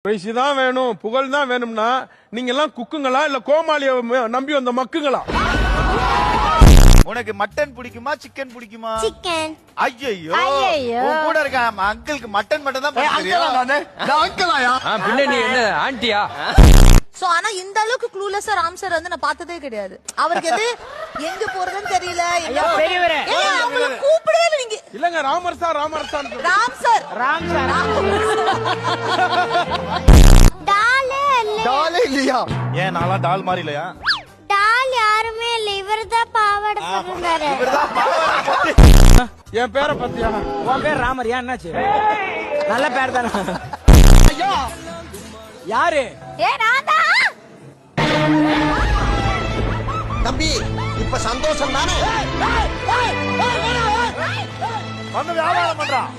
Price தான் வேணும், புகழ் தான் வேணும்னா நீங்க எல்லாம் குக்குங்களா இல்ல கோமாளிய நம்பி வந்த மக்குங்களா? உனக்கு மட்டன் பிடிக்குமா சிக்கன் பிடிக்குமா? சிக்கன். ஐயோ உன் கூட இருக்க அங்கிளுக்கு மட்டன் மட்டும் தான் பின்ன நீ என்ன ஆண்டியா? சோ ஆனா இந்த அளவுக்கு க்ளூலெஸ்ஸா ராம் சார் வந்து நான் பார்த்ததே கிடையாது. அவருக்கு எது எங்க போறதுன்னு தெரியல. அவங்கள கூப்பிடவே இல்லை நீங்க. இல்லங்க ராமர் சார் ராம் சார் டாலே இல்லையா? ஏன் நான்லாம் டால் மாதிரி இல்லையா? டால் யாருமே இல்ல, இவர்தான் பாவாடை போட்டிருந்தாரு. என் பேரை பத்தியா? உன் பேர் ராமர். ஏன் என்னாச்சு? நல்ல பேர் தானே. யாரு? தம்பி இப்ப சந்தோஷம் தானே? வந்து வியாபாரம் பண்றான்.